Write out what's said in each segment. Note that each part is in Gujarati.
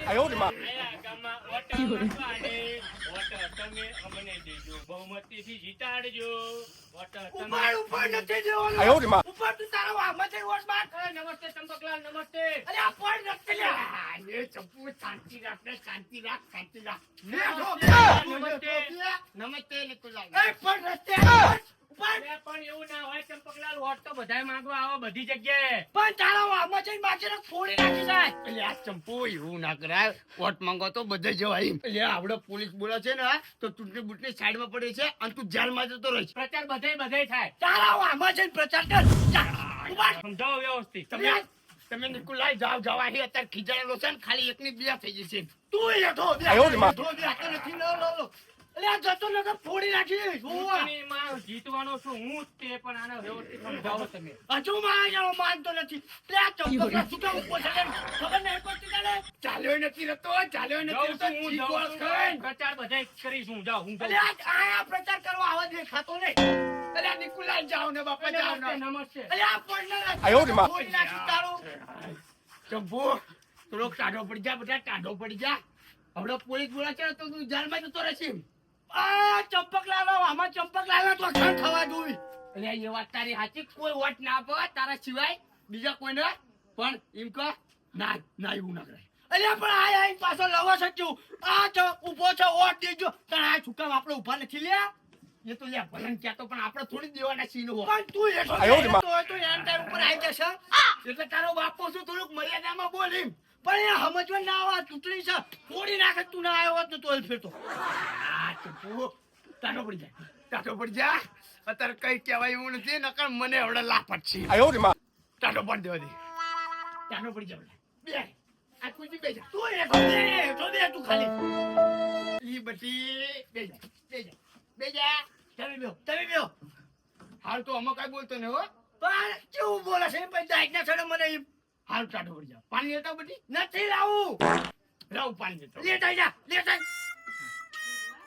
哎呦我的妈！ આયા ગામમાં વોટ માંગવાને, વોટ તમે અમને દેજો, બહુમતીથી જીતાડજો. વોટ તમે ઉપર ઉપર નથી દેવાનો. 哎呦我的妈！ ઉપર તું તારો આમાંથી વોટ માંગ. નમસ્તે ચંપકલાલ, નમસ્તે. અરે આ પણ નથી લ્યા. એ ચપ્પુ શાંતિ રાખ ને, શાંતિ રાખ, શાંતિ રાખ. લે નમસ્તે. નમસ્તે નિકુલાલ. એ પણ રસ્તે ઉપર. અરે પણ એવું ના હોય ચંપકલાલ, વોટ તો બધાય માંગવા આવો બધી જગ્યાએ. પણ તારા આમાં જઈને માગીને ફોડી નાખી જાય. એટલે આ ચંપુ એવું ના કરાય. વોટ માંગો તો બધે જવાય. એટલે આવડે પોલીસ બોલા છે ને તો ચૂંટણી બૂટની સાઈડમાં પડી છે અને તું જેલમાં જતો રહીશ. પ્રચાર બધે થાય. તારા આમાં જઈને પ્રચાર કર. ઉભા. સમજાવો વ્યવસ્થિત. તમે નિકુલાઈ જાવ જવાહી અત્યારે ખીજાણેલો છે ને ખાલી એકની બે થઈ જશે. તું હેઠો બે. આયો રે માં. હેઠો બે. આ તો નથી લો. એટલે આ જતો નકર ફોડી નાખી. ચૂંટણીમાં જીતવાનો છું હું જ તે, પણ આને વ્યવસ્થિત સમજાવો તમે. હજુ માં માનતો નથી. એટલે આ ચંપકલા છૂટા ઉભો છે ને ખબર નહીં પડતી તને. ચાલ્યો નથી રહેતો. જાઉં છું હું, જાઉં છું. પ્રચાર બધાય કરીશું. જાઓ હું એટલે આ પ્રચાર કરવા આવા દેખાતો નહીં. એટલે આ નિકુલાઈ જાવ ને બાપા જાવ ને. નમસ્તે. એટલે આ પણ આયો રે માં. ફોડી નાખી તારું. ચંપુ થોડોક ટાઢો પડી જા બેટા, ટાઢો પડી જા. હમણાં પોલીસ બોલા છે તો તું જેલમાં જતો રહેશે. આ ચંપકલાલ આમાં ચંપકલાલ તો ખાન થવા જોઈ. એટલે એ વાત તારી સાચી. કોઈ વોટ ના આપે તારા સિવાય બીજા કોઈને. પણ એમ કહો ના એવું ના કરાય. અલ્યા પણ આ પાછો લવા સચ્યું. આ તો ઊભો છે વોટ દેજો. પણ આ છુકામ આપણે ઊભા નથી લ્યા. એ તો લ્યા ભલન કહેતો પણ આપણે થોડી દેવાના સીન હોય. પણ તું હેઠો આયો રે માં. તો એમ ટાઈમ ઉપર આવી જશે. એટલે તારો બાપો શું થોડુંક મર્યાદામાં બોલી. પણ એ સમજવા ના આવે. ચૂંટણી છે ફોડી નાખે. તું ના આવ્યો હોત તો તોલ ફેરતો. આ ચૂપુ ટાટો પડી જાય. ટાટો પડી જા. અત્યારે કઈ કહેવાય એવું નથી. નકર મને હવડે લાપટ છે. 哎呦我的妈！ ટાટો પડી દેવા દે. ટાટો પડી જા બે. આ કુજી બે જા. તું હેઠો દે તું ખાલી. ઈ બટી બે જા. બે જા. તમે બેહો. હાલ તો અમે કઈ બોલતો ને હો. પણ કેવું બોલે છે પછી દાઈના છડે મને ઈ હાલ ટાટો પડી જા. પાણી લેતા બટી નથી લાવું પાણી લેતો. લેતા જા.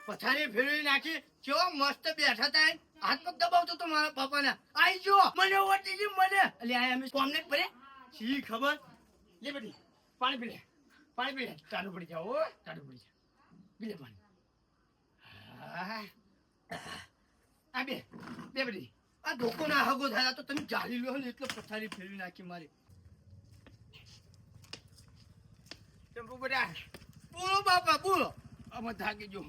પથારી ફેરવી નાખી. કેવો મસ્ત બેઠા તા. હાથ પગ દબાવતો તો મારા પાપાને. આઈ જો મને ઓટી જી મને. એટલે આ અમે કોમને ભરે સી ખબર. લે બટી પાણી પી લે. ટાટો પડી જા. ઓ ટાટો પડી જા. પી લે પાણી. આ બે બધી આ ધોકો ના હગો થાય તો તમે ચાલી લો ને એટલે પથારી ફેરવી નાખી મારી. ચંપુ બેટા બોલો બાપા બોલો. અમે થાકી જો.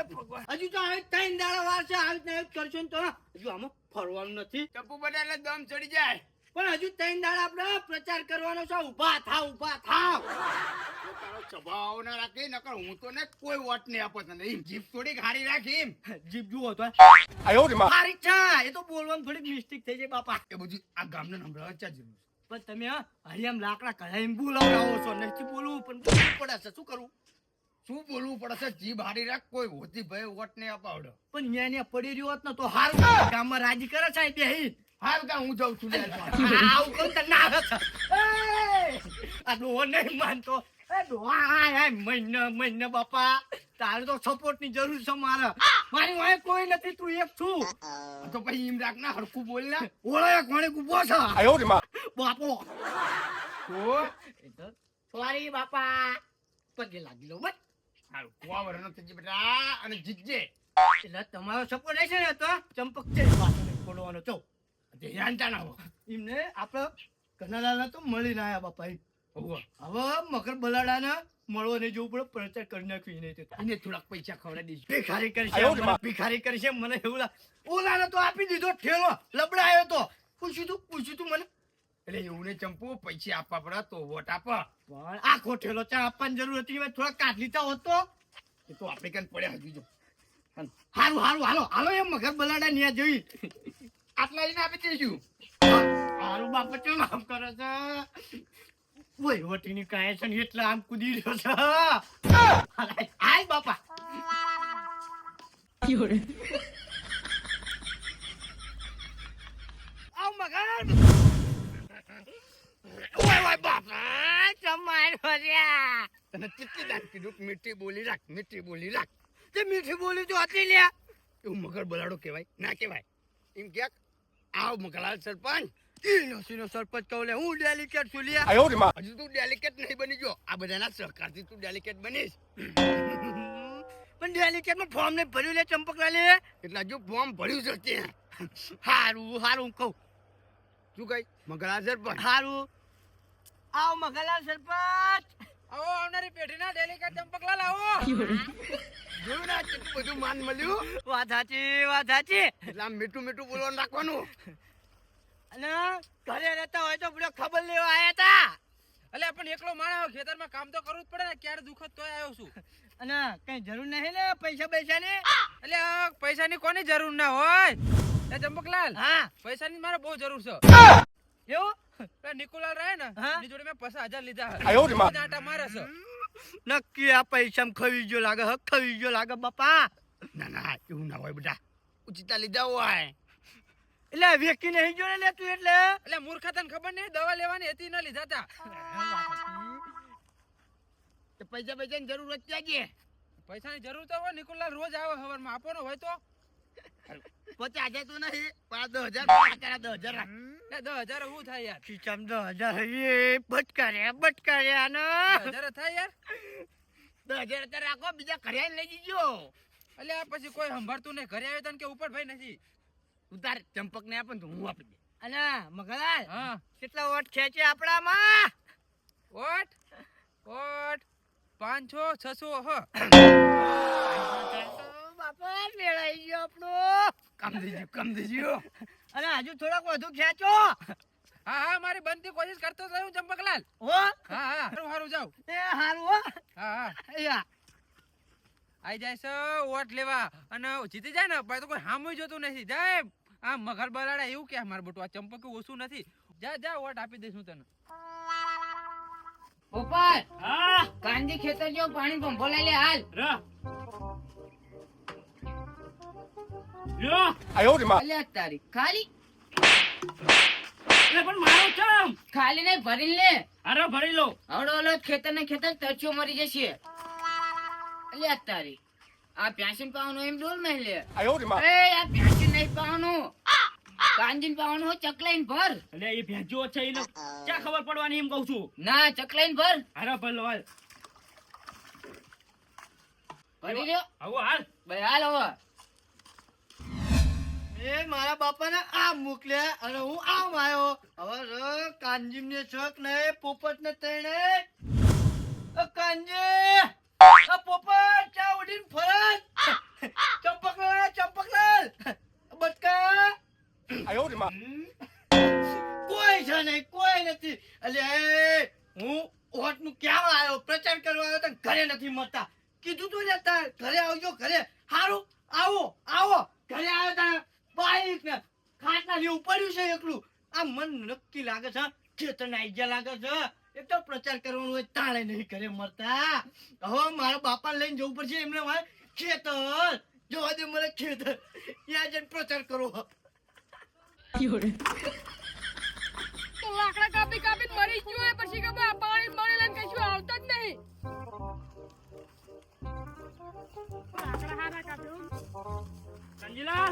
ભગવાન હજુ તો હવે 3 દાડા વાર છે. આવી રીતના કરશો ને તો હજુ આમાં ફરવાનું નથી. ચંપુ બેટા એટલે દમ ચડી જાય. પણ હજુ 3 દાડા આપણે પ્રચાર કરવાનો છે. ઊભા થાવ. તારો સ્વભાવ ના રાખી નકર હું તો ને કોઈ વોટ નહીં આપો તને. જીભ થોડીક હારી રાખી. જીભ જુઓ તો 哎呦我的妈！ હારી છે. એ તો બોલવામાં થોડીક મિસ્ટેક થઈ જાય બાપા. એ બધું આ ગામને નંબર ચા જરૂર. પણ તમે હરિયામ લાકડા કઢાઈને બોલાવો છો. નથી બોલવું પણ બોલવું પડે છે. શું બોલવું પડે છે? જીભ હારી રાખ. કોઈ હોતી ભાઈ વોટ નહીં અપાવડો. પણ ન્યાય પડી રહ્યો હોત ને તો હારું. ગામમાં રાજી કરે છે બે. હાલ કા હું જાઉં છું. આવું કહું તો ના આવે છે. આ ડોહો નહીં માનતો. મહિને બાપા તારે તો સપોર્ટ ની જરૂર છે. મારી વાંહે કોઈ નથી. તું એક છું તો પછી એમ રાખ ના. હરખું બોલ ને. ઓળે કોણે ઉભો છે. 哎呦我的妈！ બાપો સોરી બાપા. પગે લાગી લો બસ. સારું કુવા વરનો થજી બેટા અને જીતજે. એટલે તમારો સપોર્ટ રહેશે ને તો ચંપક છે પાછળ ફોડવાનો છો. ધ્યાન ના હો. એમને આપણે કનાલાના તો મળી ના આવ્યા બાપા. હવે મકર બલાડાને મળવા નહીં જવું પડે. પ્રચાર કરી નાખ્યું એને થોડાક પૈસા ખવડાવી દઈશ. ભિખારી કરશે મને એવું લાગે. ઓલાને તો આપી દીધો ઠેલો. લબડાયો તો પૂછ્યું તું મને. એટલે એવું ને ચંપુ પૈસા આપવા પડે તો વોટ આપવા. પણ આખો ઠેલો ચા આપવાની જરૂર હતી. થોડા કાઢ લીધા હોત તો એ તો આપણે કાન પડ્યા હજુ જો. હાલો એમ મગર બલાડા ન્યા જોઈ. આટલા લઈને આપી દઈશું. હારું બાપા ચમ આમ કરે છે. વહીવટીની કાંઈ છે ને એટલે આમ કૂદી રહ્યો છે. આય બાપા. આવ મગર. ઓય બાપા ચમાર હોર્યા. તને કેટલી દાન કીધું મીઠી બોલી રાખ. તે મીઠી બોલી તો હતી લ્યા. એવું મગર બલાડો કહેવાય ના કહેવાય. એમ કે આવ મગલાલ સરપંચ ઈનો સરપંચ કહું લે હું ડેલિકેટ છું લ્યા 哎呦我的妈！ હજુ તું ડેલિકેટ નહીં બની ગયો આ બધાના સહકારથી તું ડેલિકેટ બનીશ પણ ડેલિકેટમાં ફોર્મ ને ભર્યું લે ચંપકલાલ એટલે હજુ ફોર્મ ભર્યું છે ત્યાં હારું કહું શું કઈ મગલા સરપંચ હારું આવ મગલા સરપંચ આવો આવનારી પેઢીના ડેલિકેટ ચંપકલાલ આવો જોયું ના કેટલું બધું માન મળ્યું વાત સાચી એટલે આમ મીઠું બોલવાનું રાખવાનું અને ઘરે રહેતા હોય તો બધો ખબર લેવા આયા તા એટલે પણ એકલો માણસ ખેતરમાં કામ તો કરવું જ પડે ને ક્યારે દુખત તોય આવ્યો છું અને કઈ જરૂર નહીં ને પૈસા ની એટલે આ પૈસાની કોની જરૂર ના હોય એ ચંપકલાલ હા પૈસાની મારે બહુ જરૂર છે એવું પેલા નિકોલાલ રહે ને હા? એની જોડે મેં 50,000 લીધા 哎呦我的妈！ આટા મારે છે નક્કી આ પૈસા ખવી ગયો લાગે બાપા ના એવું ના હોય બેટા ઉચિતા લીધા હોય એટલે વેકી નહીં જોડે લે તું એટલે મૂર્ખા તને ખબર નહીં દવા લેવાની હતી ન લીધા તા પૈસાની જરૂર હતી પૈસાની જરૂર તો હોય નિકોલાલ રોજ આવે હવારમાં આપવાનો હોય તો 50,000 તો નહીં 10,000 10,000 રાખ એટલે 10,000 શું થાય યાર ખીચામ 10,000 બટકાર્યા ને 10,000 થાય યાર 10,000 અત્યારે રાખો બીજા ઘરે લઈ જજો એટલે આ પછી કોઈ સંભાળતું નહીં ઘરે આવે તને કે ઉપર ભાઈ નથી ઉતાર ચંપક ને આપે તો હું આપી દે અને મગલાલ હા કેટલા વોટ ખેંચે આપણામાં વોટ 500 600 હ બાપા મેળાઈ ગયો આપણો કામ દેજો અને હજુ થોડાક વધુ ખેંચો હા મારી બનતી કોશિશ કરતો રહ્યો ચંપકલાલ હો હા હારું જાવ એ હારું હો હા અહીંયા આઈ જાય છે વોટ લેવા અને જીતી જાય ને પછી તો કોઈ હામુય જોતું નથી જાય આ મગર બલાડા એવું કે માર બટુ આ ચંપક ઓછું નથી જા વોટ આપી દઈશું તને પોપટ હા કાંજી ખેતર જો પાણી પંપો લઈ લે હાલ રા યો 哎呦我的妈！ અલ્યા તારી ખાલી એટલે પણ મારો ચમ ખાલી નહીં ભરીને લે અરે ભરી લો હવડો ઓલો ખેતર ને ખેતર તરછો મરી જશે અલ્યા તારી આ પ્યાસીન પાવાનું એમ ડોલ માં લે 哎呦我的妈！ એ આ પ્યાસીન નહીં પાવાનું કાંજીન પાવાનું હો ચકલાઈન ભર એટલે એ ભેંજો છે એને ક્યાં ખબર પડવાની એમ કહું છું ના ચકલાઈન ભર અરે ભલો હાલ ભરી લ્યો આવો હાલ ભાઈ હાલ હવે એ મારા બાપાને આમ મોકલ્યા અને હું આમ આવ્યો હવે કાનજીમ ને શોખ ને પોપટ ને તણે કાનજી પોપટ ચા ઉડીને ફરજ ચંપકલાલ બટકા 哎呦我的妈！ કોઈ છે નહીં કોઈ નથી એટલે હું વોટ નું ક્યાં આવ્યો પ્રચાર કરવા આવ્યો તો ઘરે નથી મળતા કીધું તું ને તાર ઘરે આવજો ઘરે હારું આવો ઘરે આવ્યો તાર બાઈક ને ખાટલા જેવું પડ્યું છે એકલું આ મન નક્કી લાગે છે ખેતર ના આઈ લાગે છે એક તો પ્રચાર કરવાનો હોય તાળે નહીં ઘરે મળતા હવે મારા બાપા લઈને જવું પડશે એમને મારે ખેતર જોવા દે મને ખેતર ત્યાં જઈને પ્રચાર કરો તો લાકડા કાપી મરી ગયો હોય પછી કે બા પાણી લઈને કશું આવતા જ નહીં લાકડા હારા કાપ્યો કંજીલા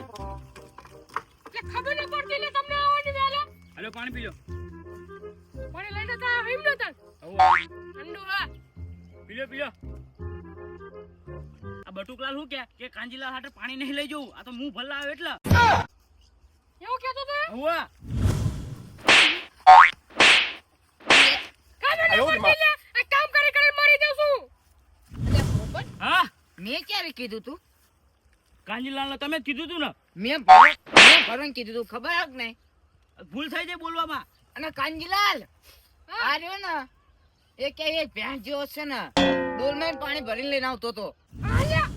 એટલે ખબર ન પડતી ને તમને આવવાની વેલા હાલો પાણી પી લો પાણી લઈને તો હિમ ન તક આવો ઠંડુ હા પી લો આ બટુકલાલ શું કે કાંજીલા હાટે પાણી નહીં લઈ જવું આ તો હું ભલ્લા આવ્યો એટલે એવું કહેતો તો હુઆ 哎呦我的妈！ આ કામ કરી મરી જાઉં છું અલ્યા પોપટ હા મેં ક્યારે કીધું તું કાંજીલાલ તમે જ કીધું તું ને મેં ભરવાનું કીધું તું ખબર હક નહીં ભૂલ થઈ જાય બોલવામાં અને કાંજીલાલ આ રહ્યો ને એ કે એ ભેંસ જેવો છે ને ડોલમાં પાણી ભરીને લઈને આવતો તો આલ્યા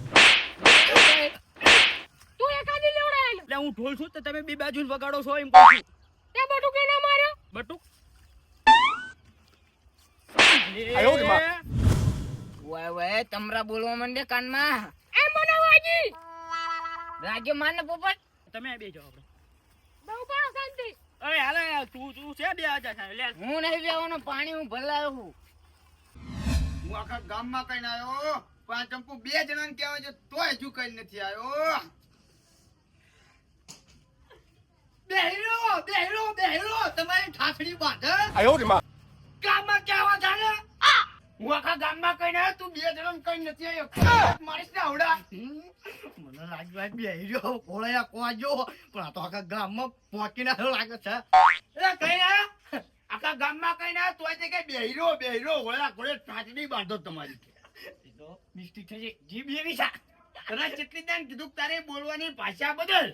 તું એકાદી લેવડાય એટલે હું ઢોલ છું તો તમે બે બાજુ વગાડો છો એમ કહું છું તે બટુ કે ના માર્યો બટુક 哎呦我的妈！ વાય તમરા બોલવા માંડે કાનમાં એ મને વાગી રાજ્ય માન ને પોપટ તમે બે જાઓ આપણે બહુ પણ શાંતિ અરે હાલે તું છે 2000 લે હું નહીં બેવાનો પાણી હું ભલાયો હું હું આખા ગામમાં કઈ આવ્યો પણ આ ચંપુ 2 જણાને કહેવાય છે તોય હજુ કઈ નથી આવ્યો 2 બેહીરો તમારી ઠાસડી બાંધે 哎呦我的妈！ ગામમાં કેવા જાણે હું આખા ગામમાં કઈ ના તું બે જણ કઈ નથી આવ્યો મારીશ ને આવડા મને લાગ્યું બેહીરો કોળિયા કોજો પણ આ તો આખા ગામમાં પહોંચી ના લાગે છે એટલે કઈ ના આખા ગામમાં કઈ ના તોય તે કઈ બેહીરો કોળિયા કોળે ઠાસડી બાંધો તમારી તો મિસ્ટેક થઈ જીભ એવી છે તને કેટલી દાન કીધું તારે બોલવાની ભાષા બદલ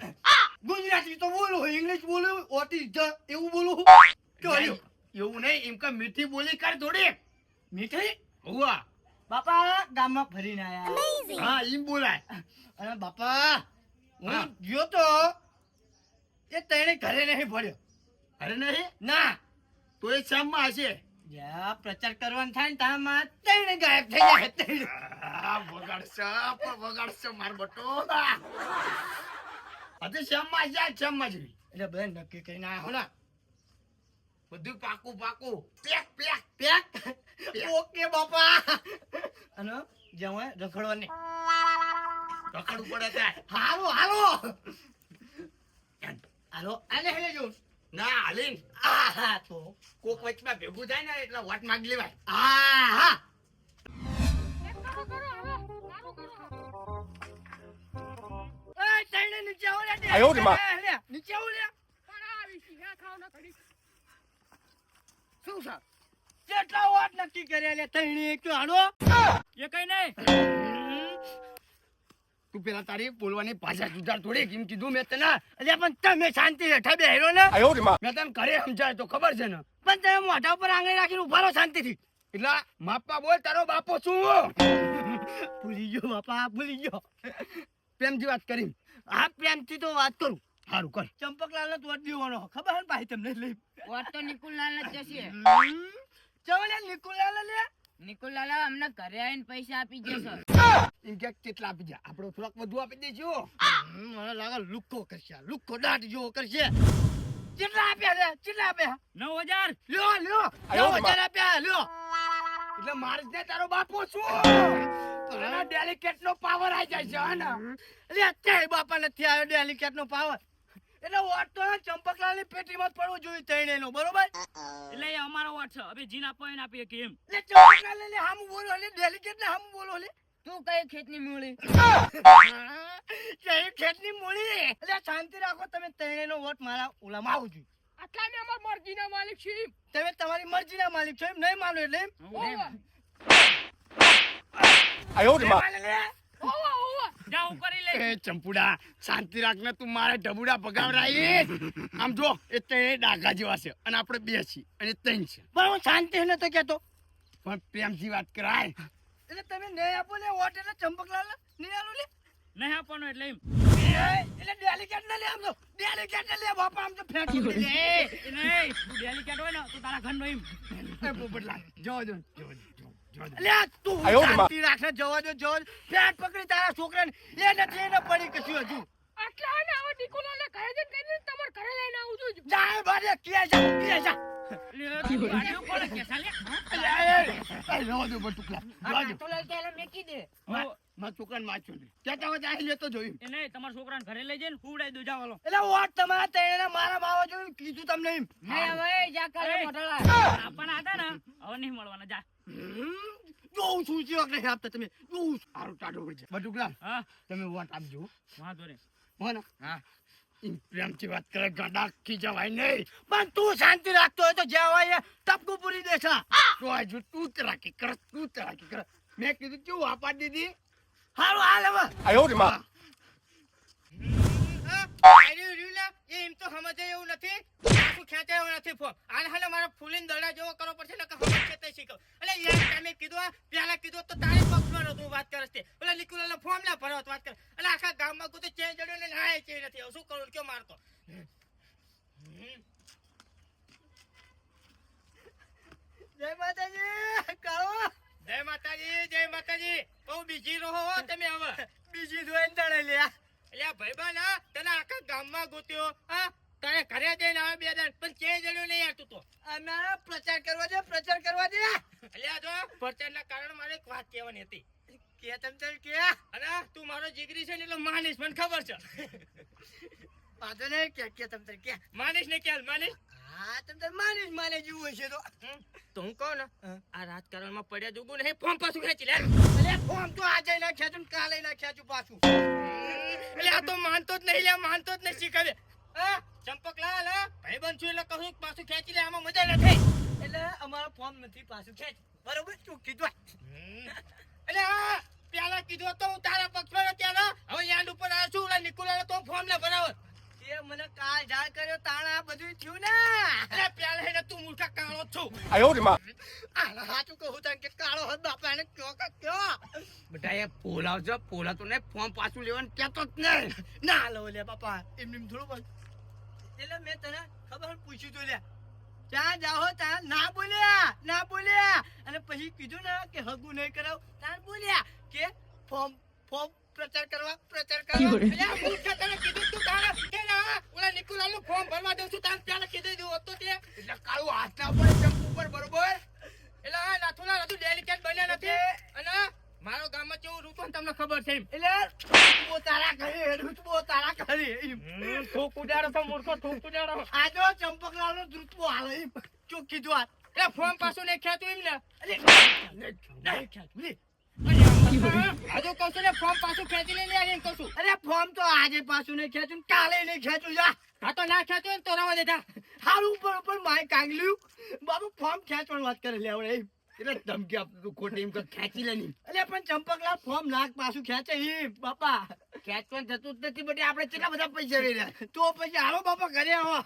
ગુજરાતી તો બોલો ઇંગ્લિશ બોલો ઓટી એવું બોલું કહ્યું એવું નહીં એમ કે મીઠી બોલી કર થોડી મીઠી હુઆ બાપા ગામમાં ફરીને આયા હા એમ બોલાય અને બાપા હું ગયો તો એ તને ઘરે નહીં પડ્યો ઘરે નહીં ના તો એ શામમાં હશે જ્યાં પ્રચાર કરવાનો થાય ને તામાં તને ગાયબ થઈ જાય વગાડશે માર બટો હજુ શામમાં જાય શામમાં જ એટલે બધા નક્કી કરીને આવ્યો ને બધું પાકું પેક ઓકે બાપા અને જવાય રખડવાની રખડવું પડે ત્યાં હાલો આલે જો ના હાલીન આ તો કોક વચમાં ભેગું થાય ને એટલે વાટ માંગી લેવાય હા એક કરો કરો હવે સારું કરો એ તઈને નીચે આવો લે 哎呦我的妈！ નીચે આવો લે પણ આવી શીખા ખાવ ના ઘડી શું છે કેટલા વાત નક્કી કર્યા લે તઈને કે હાલો એ કઈ નહીં તું પેલા તારી બોલવાની ભાષા સુધાર થોડી કેમ કીધું મેં તને એટલે પણ તમે શાંતિ હેઠા બેહરો ને 哎呦我的妈！ મેં તને ઘરે સમજાય તો ખબર છે ને પણ તમે મોઢા ઉપર આંગળી રાખીને ઉભા રહો શાંતિથી એટલે માપા બોલ તારો બાપો શું ભૂલી ગયો બાપા ભૂલી ગયો પ્રેમથી વાત કરી હા પ્રેમથી તો વાત કરું સારું કર ચંપકલાલ ને વોટ દેવાનો ખબર હે ભાઈ તમને લઈ વોટ તો નિકુલલાલ જ જશે ચવલે નિકુલલાલ લે નિકુલલાલ અમને ઘરે આવીને પૈસા આપી જશે ઇન્કેક કેટલા આપી જા આપણો થોડાક વધુ આપી દેજો મને લાગે લુક્કો દાટ જેવો કરશે કેટલા આપ્યા 9000 લ્યો આયો બાપા. 9000 આપ્યા લ્યો એટલે મારે ને તારો બાપો શું તને ડેલિકેટ નો પાવર આવી જાય છે ને એટલે અત્યારે બાપા નથી આવ્યો ડેલિકેટ નો પાવર એટલે વોટ તો ચંપકલાલ ની પેટીમાં જ પડવો જોઈએ તઈને નો બરોબર એટલે એ અમારો વોટ છે હવે જીન આપો એને આપીએ કેમ એટલે ચંપકલાલ ને હામું બોલો લે ડેલિકેટ ને હામું બોલો લે તું કઈ ખેતની મૂળી કઈ ખેતની મૂળી એટલે શાંતિ રાખો તમે તઈને નો વોટ મારા ઓલામાં આવું જોઈએ આટલા મે અમાર મરજીના માલિક છીએ તમે તમારી મરજીના માલિક છો એમ નહીં માનો એટલે એમ? ઓવા 哎呦我的妈！ ઓવા જાઉં કરી લે એ ચંપુડા શાંતિ રાખને તું મારે ઢબુડા પગાવરાઈ આમ જો એ તે ડાઘા જેવા છે અને આપણે બે છીએ અને ત્રણ છે પણ હું શાંતિ ને તો કેતો પણ પ્રેમથી વાત કરાય એટલે તમે નહીં આપો ને વોટ એટલે ચંપકલાલ નહીં આલો લે નહીં આપવાનો એટલે એમ એટલે ડેલિકેટ ને લે આમ તો ડેલિકેટ ને લે બાપા આમ તો ફેંકી દે એ નહીં તું ડેલિકેટ હોય ને તો તારા ઘરનો એમ એ પોપટલાલ જવા દો એટલે તું આયો રે માં. શાંતિ રાખને જવા દો પેટ પકડી તારા છોકરાને એ નથી એને પડી કશું હજુ આટલા ને હવે નિકુલાને ઘરે જઈને કહીને તમાર ઘરે લઈને આવું છું જા બારે કે જા ગાડીઓ કોને કેસા લે જવા દો બટુકલા આ કાટોલાલ કે એને મેકી દે માં છોકરાને માચ્યો ને કહેતા હોય અહીં લેતો જોયું એ નહીં તમારા છોકરાને ઘરે લઈ જઈને હુવડાઈ દો જાવ હાલો એટલે વોટ તમારા તઈને મારા માવા જોયું કીધું તમને એમ નહીં હવે જા કાલે એ. મોઢાળા આપવાના હતા ને હવે નહીં મળવાના જા જોઉં છું જે વખતે આપતા તમે જોઉં છું. સારું ટાઢો પડી જાય બટુકલા હા તમે વોટ આપજો વાંધો નહીં હો ને હા એમ પ્રેમથી વાત કરે ગાડા ખીજવાય નહીં પણ તું શાંતિ રાખતો હોય તો જ્યાં હોય એ ટપકું પૂરી દેશા તો હજુ તું જ રાખી કર મેં કીધું કેવું આપા દીધી હારું હાલ હવે 哎呦我的妈！ એમ તો સમજે એવું નથી પાછું ખેંચાય એવું નથી ફોન આને હાલે મારા ફૂલીને દડા જેવો કરવો પડશે ને કે સમજ ખેંચાઈ શીખો એટલે યાર તમે કીધું પહેલા કીધું તો તારે પક્ષમાં તું વાત કરસ તે ઓલા નિકુલાના ફોર્મ ના ભરવા વાત કર એટલે આખા ગામમાં કોઈ ચેન્જ જડ્યો ને ના ચેન્જ નથી હવે શું કરું કયો મારતો જય માતાજી કહો જય માતાજી બહુ બીજી રહો હો તમે હવે બીજી જોઈને તણે લ્યા એટલે ભાઈબા ના તને આખા ગામમાં ગોત્યો હા તારે ઘરે જઈને આવે બે દાન પણ ચેન્જ જડ્યો નહીં યાર તું તો અમારા પ્રચાર કરવા દે એટલે જો પ્રચારના કારણે મારે એક વાત કહેવાની હતી કે તમ કે અને તું મારો જીગરી છે ને એટલે માનીશ મને ખબર છે વાંધો નહીં, કે તમ તારે કે. માનીશ ને ક્યાં માનીશ હા, તમ તારે માને જેવું હશે તો. તો હું કહું ને આ રાજકારણમાં પડ્યા જોગું નહીં ફોર્મ પાછું ખેંચી લે અરે ફોર્મ તો આજે ના ખેંચું ને કાલે ના ખેંચું પાછું. એટલે આ તો માનતો જ નહીં લે માનતો જ નહીં શીખવે ચંપકલાલ ભાઈબંધ છું એટલે કહું પાછું ખેંચી લે આમાં મજા નથી એટલે અમારો ફોર્મ નથી પાછું ખેંચ. બરોબર તું કીધું. એટલે પેલા કીધું તો હું તારા પક્ષમાં ત્યારે હવે યાદ ઉપર આવ્યો છું ઓલા નિકોલા તો ફોર્મ લે બરાબર તે મને કાલ જાણ કર્યો તાણ આ બધું થયું ને. અરે પેલા હેને તું મૂર્ખા કાળો જ છું 哎呦我的妈！ આ સાચું કહું તને કે કાળો હદ બાપા એને કયો કે કયો. બેટા એ પોલાવજો પોલાતો ને ફોર્મ પાછું લેવાનું કહેતો જ નહીં. ના લો લે બાપા એમ થોડું બસ. એટલે મેં તને ખબર પૂછ્યું તું લે ત્યાં જાઓ ત્યાં ના બોલ્યા અને પછી કીધું ને કે હગું નહીં કરાવ ત્યાં બોલ્યા કે ફોર્મ પ્રચાર કરવા. અલ્યા મૂર્ખા તને કીધું તું તારા કે ના ઓલા નિકોલાનું ફોર્મ ભરવા દઉં છું તાર પેલા કીધું દઉં હતો તે એટલે કાળું હાથના ઉપર જંપ ઉપર બરોબર. એટલે આ નાથુલા હજુ ડેલિકેટ બન્યા નથી અને મારો ગામમાં કેવું રૂતું તમને ખબર છે એટલે રુતબો તારા ઘરે તું કુડાડો તો મૂર્ખો તું કુડાડો આજો ચંપકલાલનો રુતબો હાલે એમ ચો કીધું આ. એટલે ફોર્મ પાછું નહીં ખેંચું એમ ને નહીં ખેંચું લે. હજુ કહું છું ને ફોર્મ પાછું ખેંચી લે એમ કહું છું અરે ફોર્મ તો આજે પાછું નહીં ખેંચું કાલે નહીં ખેંચું જા. હા તો ના ખેંચું ને તો રવા દેતા હારું ઉપર માય કાંગલ્યું બાબુ ફોર્મ ખેંચવાની વાત કરે લે આવડે એટલે ધમકી આપતું ખોટી એમ કે ખેંચી લે નહીં. અરે પણ ચંપકલાલ ફોર્મ નાક પાછું ખેંચે એ બાપા ખેંચવાનું થતું જ નથી. બધી આપણે કેટલા બધા પૈસા વેર્યા તો પછી હાલો બાપા ઘરે આવો.